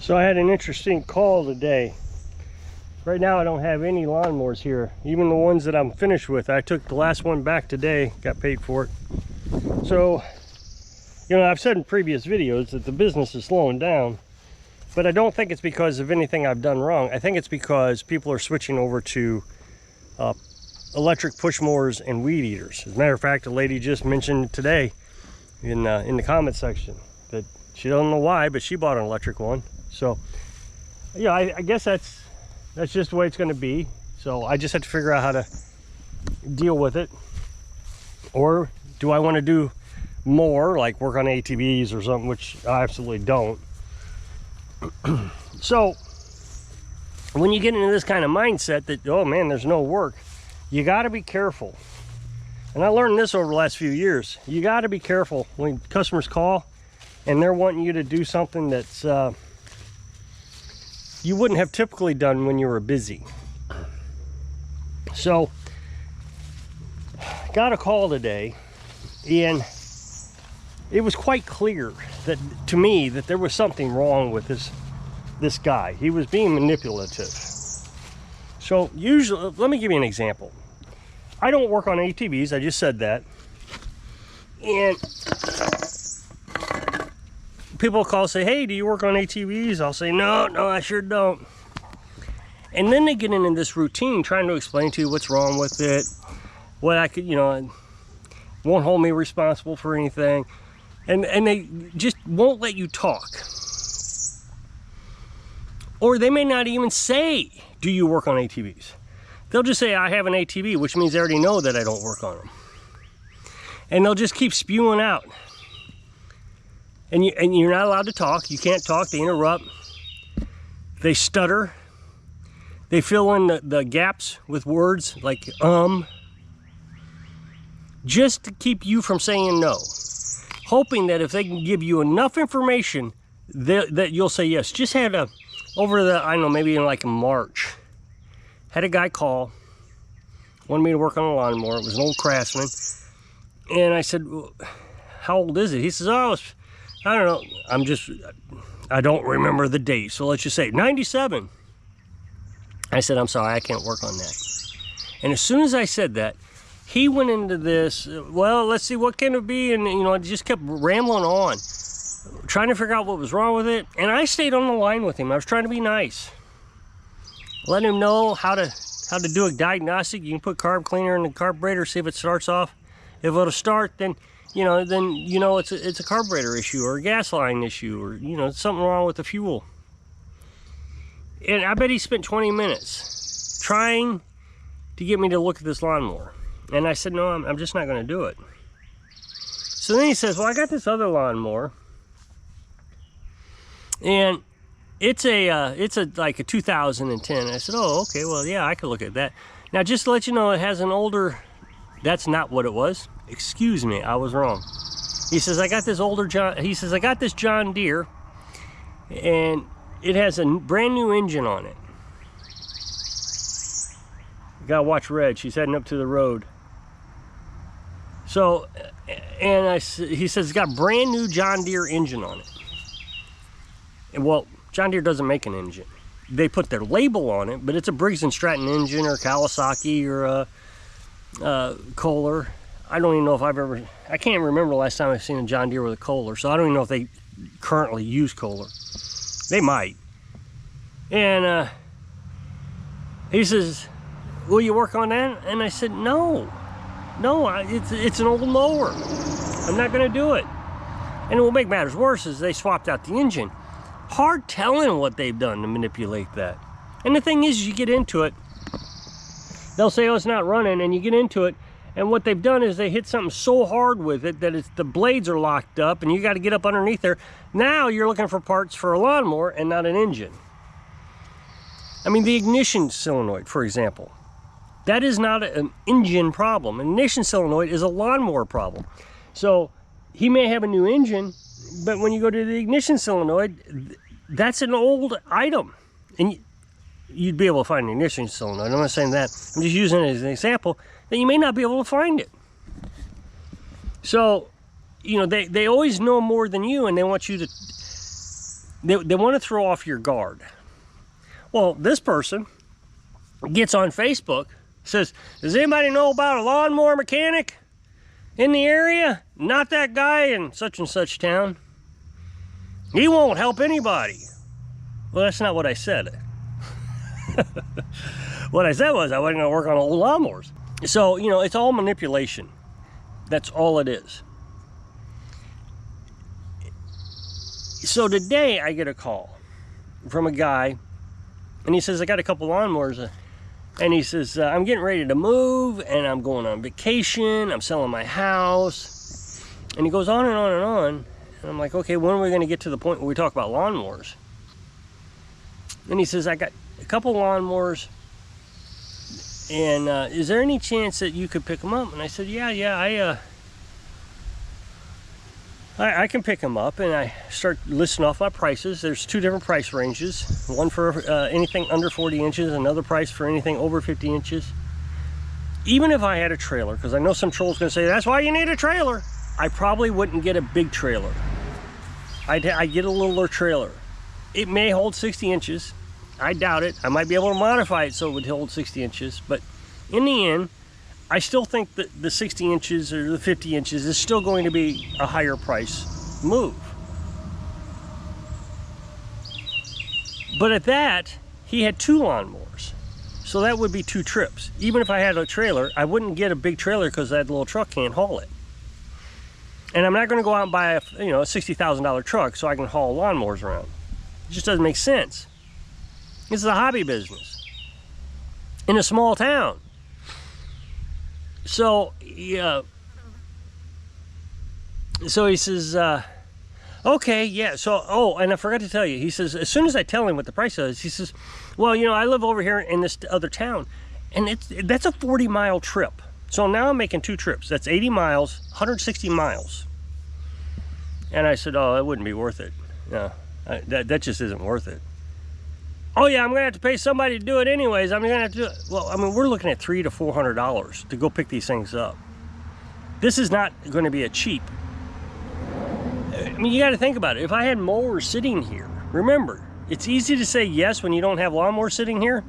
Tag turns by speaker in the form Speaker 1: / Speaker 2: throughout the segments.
Speaker 1: So I had an interesting call today. Right now I don't have any lawnmowers here, even the ones that I'm finished with. I took the last one back today, got paid for it. So, you know, I've said in previous videos that the business is slowing down, but I don't think it's because of anything I've done wrong. I think it's because people are switching over to electric push mowers and weed eaters. As a matter of fact, a lady just mentioned today in the comment section that she doesn't know why, but she bought an electric one. So, yeah, I guess that's just the way it's going to be. So I just have to figure out how to deal with it. Or do I want to do more, like work on ATVs or something, which I absolutely don't. So when you get into this kind of mindset that, oh man, there's no work, you got to be careful. And I learned this over the last few years. You got to be careful when customers call and they're wanting you to do something that's you wouldn't have typically done when you were busy. So got a call today, and it was quite clear that to me that there was something wrong with this guy. He was being manipulative. So usually, let me give you an example. I don't work on ATVs, I just said that. And people call and say, hey, do you work on ATVs? I'll say, no, I sure don't. And then they get into this routine trying to explain to you what's wrong with it, what I could, you know, won't hold me responsible for anything. And they just won't let you talk. Or they may not even say, do you work on ATVs? They'll just say, I have an ATV, which means they already know that I don't work on them. And they'll just keep spewing out. And you're not allowed to talk. You can't talk. They interrupt. They stutter. They fill in the gaps with words like just to keep you from saying no, hoping that if they can give you enough information that you'll say yes. Just had over the, I don't know, maybe in like March, had a guy call, wanted me to work on a lawnmower. It was an old Craftsman. And I said, well, how old is it? He says, oh, I don't know. I don't remember the date. So let's just say 97. I said, I'm sorry, I can't work on that. And as soon as I said that, he went into this, well, let's see, what can it be? And, you know, I just kept rambling on, trying to figure out what was wrong with it. And I stayed on the line with him. I was trying to be nice. Let him know how to do a diagnostic. You can put carb cleaner in the carburetor, see if it starts off. If it'll start, then it's a carburetor issue or a gas line issue, or, you know, something wrong with the fuel. And I bet he spent 20 minutes trying to get me to look at this lawnmower. And I said, no, I'm just not going to do it. So then he says, well, I got this other lawnmower, and it's like a 2010. I said, oh, okay, well, yeah, I could look at that. Now, just to let you know, it has an older, that's not what it was. Excuse me, I was wrong. He says, I got this John Deere, and it has a brand new engine on it. You gotta watch Red, she's heading up to the road. So, and he says it's got a brand new John Deere engine on it. And well, John Deere doesn't make an engine. They put their label on it, but it's a Briggs & Stratton engine, or Kawasaki, or a Kohler. I don't even know if I can't remember the last time I've seen a John Deere with a Kohler, so I don't even know if they currently use Kohler. They might. And he says, will you work on that? And I said, no, it's an old mower. I'm not gonna do it. And what makes matters worse is they swapped out the engine. Hard telling what they've done to manipulate that. And the thing is, you get into it, they'll say, oh, it's not running, and you get into it, and what they've done is they hit something so hard with it that the blades are locked up, and you got to get up underneath there. Now you're looking for parts for a lawnmower and not an engine. I mean, the ignition solenoid, for example, that is not an engine problem. An ignition solenoid is a lawnmower problem. So he may have a new engine, but when you go to the ignition solenoid, that's an old item. And you'd be able to find an ignition solenoid. I'm not saying that. I'm just using it as an example that you may not be able to find it. So, you know, they always know more than you, and they want you to they want to throw off your guard. Well, this person gets on Facebook, says, does anybody know about a lawnmower mechanic in the area? Not that guy in such and such town. He won't help anybody. Well, that's not what I said. What I said was I wasn't going to work on old lawnmowers. So, you know, it's all manipulation. That's all it is. So today I get a call from a guy, and he says, I got a couple lawnmowers, and he says, I'm getting ready to move, and I'm going on vacation, I'm selling my house, and he goes on and on and on, and I'm like, okay, when are we going to get to the point where we talk about lawnmowers? And he says, I got a couple lawnmowers, and is there any chance that you could pick them up? And I said, yeah, I can pick them up. And I start listing off my prices. There's two different price ranges. One for anything under 40 inches, another price for anything over 50 inches. Even if I had a trailer, because I know some trolls going to say, that's why you need a trailer. I probably wouldn't get a big trailer. I'd get a littler trailer. It may hold 60 inches. I doubt it. I might be able to modify it so it would hold 60 inches. But in the end, I still think that the 60 inches or the 50 inches is still going to be a higher price move. But at that, he had two lawnmowers. So that would be 2 trips. Even if I had a trailer, I wouldn't get a big trailer because that little truck can't haul it. And I'm not going to go out and buy a $60,000 truck so I can haul lawnmowers around. It just doesn't make sense. This is a hobby business in a small town. So, yeah. So he says, okay, yeah. So, oh, and I forgot to tell you. He says, as soon as I tell him what the price is, he says, well, you know, I live over here in this other town, and that's a 40-mile trip. So now I'm making 2 trips. That's 80 miles, 160 miles. And I said, oh, that wouldn't be worth it. No, that just isn't worth it. Oh yeah, I'm gonna have to pay somebody to do it anyways. I'm gonna have to do it. Well, I mean, we're looking at $300 to $400 to go pick these things up. This is not going to be a cheap. I mean, you got to think about it. If I had mowers sitting here, remember, it's easy to say yes when you don't have lawnmowers sitting here.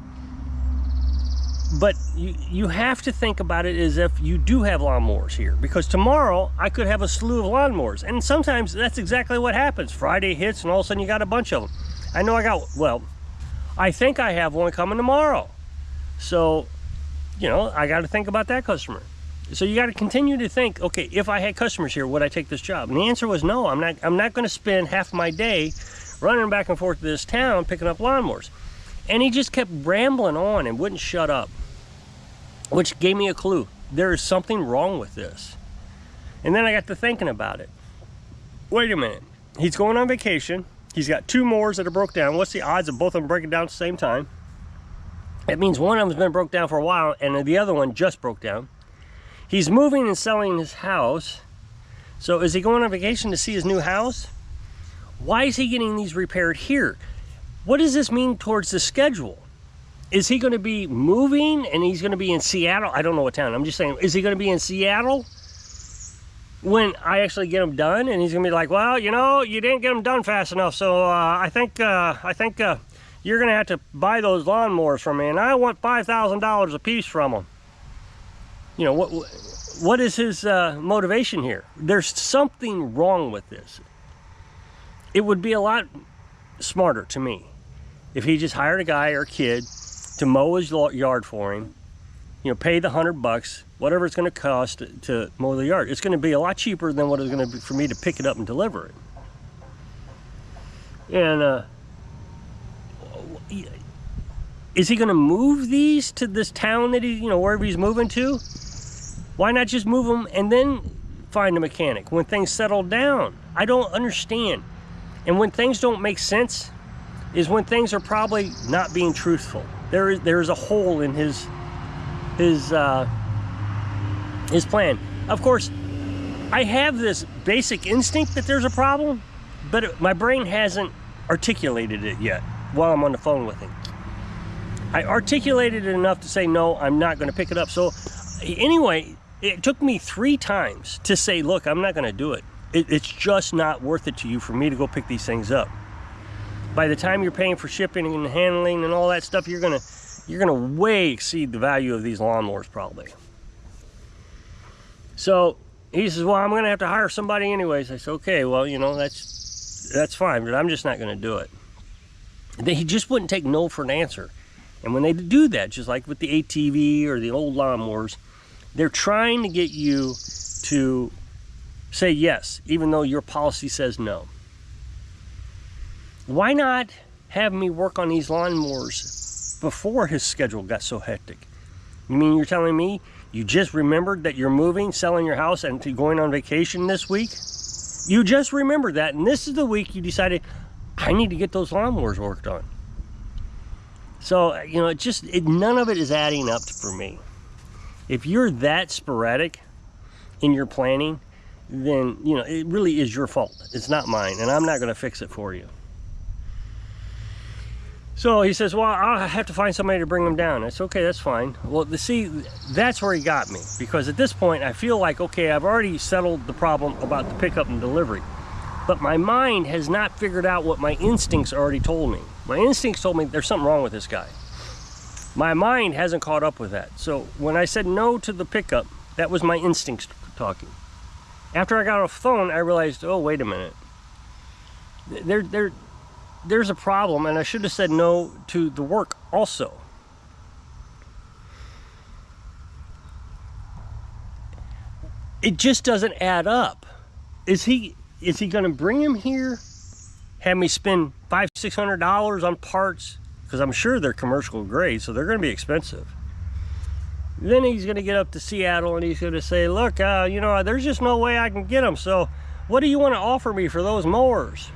Speaker 1: But you have to think about it as if you do have lawnmowers here, because tomorrow I could have a slew of lawnmowers, and sometimes that's exactly what happens. Friday hits, and all of a sudden you got a bunch of them. I know I think I have one coming tomorrow. So, you know, I got to think about that customer. So you got to continue to think, okay, if I had customers here, would I take this job? And the answer was no. I'm not going to spend half my day running back and forth to this town picking up lawnmowers. And he just kept rambling on and wouldn't shut up, which gave me a clue. There is something wrong with this. And then I got to thinking about it. Wait a minute. He's going on vacation. He's got 2 mowers that are broke down. What's the odds of both of them breaking down at the same time? It means one of them's been broke down for a while and the other one just broke down. He's moving and selling his house. So is he going on vacation to see his new house? Why is he getting these repaired here? What does this mean towards the schedule? Is he going to be moving and he's going to be in Seattle? I don't know what town. I'm just saying, is he going to be in Seattle when I actually get them done? And he's going to be like, well, you know, you didn't get them done fast enough. So I think you're going to have to buy those lawnmowers from me. And I want $5,000 a piece from them. You know, what is his motivation here? There's something wrong with this. It would be a lot smarter to me if he just hired a guy or a kid to mow his yard for him, you know, pay the $100, whatever it's going to cost to mow the yard. It's going to be a lot cheaper than what it's going to be for me to pick it up and deliver it. And is he going to move these to this town that he, you know, wherever he's moving to? Why not just move them and then find a mechanic when things settle down? I don't understand. And when things don't make sense is when things are probably not being truthful. There is a hole in his plan. Of course, I have this basic instinct that there's a problem, but my brain hasn't articulated it yet while I'm on the phone with him. I articulated it enough to say, no, I'm not going to pick it up. So anyway, it took me 3 times to say, look, I'm not going to do it. It's just not worth it to you for me to go pick these things up. by the time you're paying for shipping and handling and all that stuff, you're gonna way exceed the value of these lawnmowers probably. So he says, well, I'm gonna have to hire somebody anyways. I said, okay, well, you know, that's fine, but I'm just not gonna do it. And he just wouldn't take no for an answer. And when they do that, just like with the ATV or the old lawnmowers, they're trying to get you to say yes, even though your policy says no. Why not have me work on these lawnmowers before his schedule got so hectic? You mean you're telling me you just remembered that you're moving, selling your house, and going on vacation this week? You just remembered that, and this is the week you decided, I need to get those lawnmowers worked on. So, you know, none of it is adding up for me. If you're that sporadic in your planning, then, you know, it really is your fault. It's not mine, and I'm not going to fix it for you. So he says, well, I'll have to find somebody to bring them down. I said, okay, that's fine. Well, see, that's where he got me, because at this point I feel like, okay, I've already settled the problem about the pickup and delivery, but my mind has not figured out what my instincts already told me. My instincts told me there's something wrong with this guy. My mind hasn't caught up with that. So when I said no to the pickup, that was my instincts talking. After I got off the phone, I realized, oh, wait a minute. There's a problem, and I should have said no to the work also. It just doesn't add up. Is he going to bring him here, have me spend $500-600 on parts, because I'm sure they're commercial grade, so they're going to be expensive. Then he's going to get up to Seattle and he's going to say, look, you know, there's just no way I can get them, so what do you want to offer me for those mowers?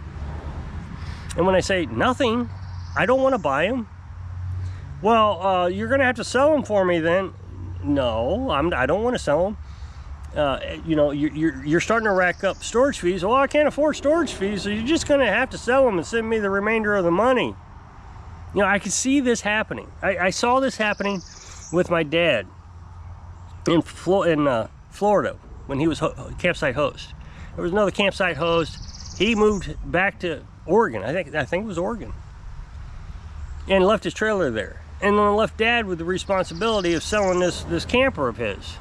Speaker 1: And when I say nothing, I don't want to buy them. Well, you're going to have to sell them for me then. No, I don't want to sell them. You know, you're starting to rack up storage fees. Well, I can't afford storage fees, so you're just going to have to sell them and send me the remainder of the money. You know, I could see this happening. I saw this happening with my dad in Florida when he was campsite host. There was another campsite host. He moved back to Oregon. I think it was Oregon, and left his trailer there, and then left Dad with the responsibility of selling this camper of his.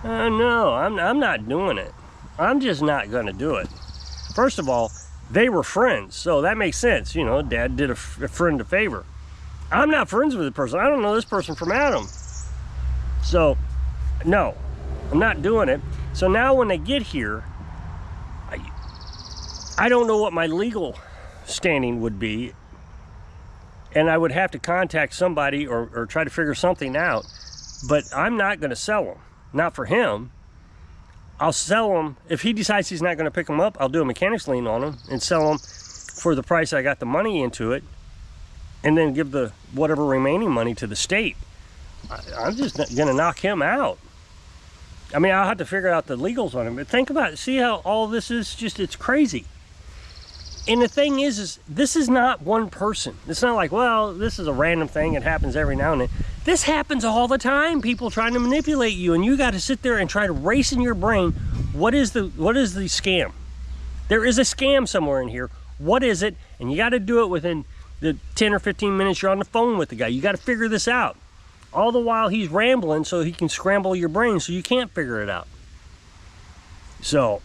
Speaker 1: No, I'm not doing it. I'm just not going to do it. First of all, they were friends, so that makes sense. You know, Dad did a friend a favor. I'm not friends with the person. I don't know this person from Adam. So, no, I'm not doing it. So now when they get here, I don't know what my legal standing would be, and I would have to contact somebody or try to figure something out, but I'm not going to sell them. Not for him. I'll sell them. If he decides he's not going to pick them up, I'll do a mechanics lien on them and sell them for the price I got the money into it, and then give the whatever remaining money to the state. I'm just going to knock him out. I mean, I'll have to figure out the legals on him, but think about it. See how all this is just, it's crazy. And the thing is this is not one person. It's not like, well, this is a random thing. It happens every now and then. This happens all the time. People trying to manipulate you, and you got to sit there and try to race in your brain. What is the scam? There is a scam somewhere in here. What is it? And you got to do it within the 10 or 15 minutes you're on the phone with the guy. You got to figure this out. All the while he's rambling so he can scramble your brain so you can't figure it out. So,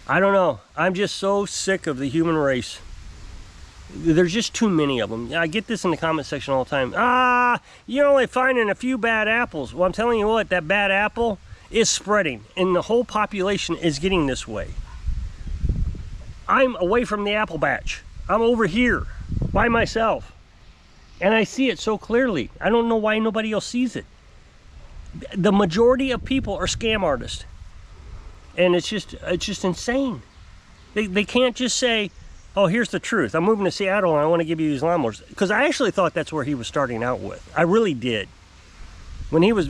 Speaker 1: I don't know. I'm just so sick of the human race. There's just too many of them. I get this in the comment section all the time. You're only finding a few bad apples. Well, I'm telling you what, that bad apple is spreading, and the whole population is getting this way. I'm away from the apple batch. I'm over here by myself, and I see it so clearly. I don't know why nobody else sees it. The majority of people are scam artists, and it's just insane. They can't just say, oh, here's the truth. I'm moving to Seattle and I want to give you these lawnmowers. Because I actually thought that's where he was starting out with. I really did. When he was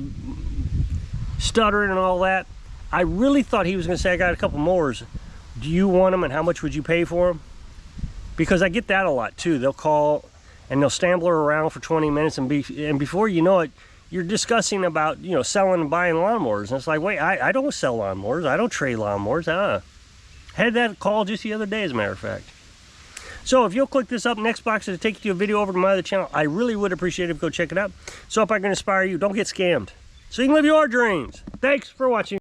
Speaker 1: stuttering and all that, I really thought he was going to say, I got a couple mowers. Do you want them, and how much would you pay for them? Because I get that a lot too. They'll call and they'll stambler around for 20 minutes, and before you know it, you're discussing about, you know, selling and buying lawnmowers. And it's like, wait, I don't sell lawnmowers. I don't trade lawnmowers. Had that call just the other day, as a matter of fact. So if you'll click this up next box to take you to a video over to my other channel, I really would appreciate it if you go check it out. So if I can inspire you, don't get scammed, so you can live your dreams. Thanks for watching.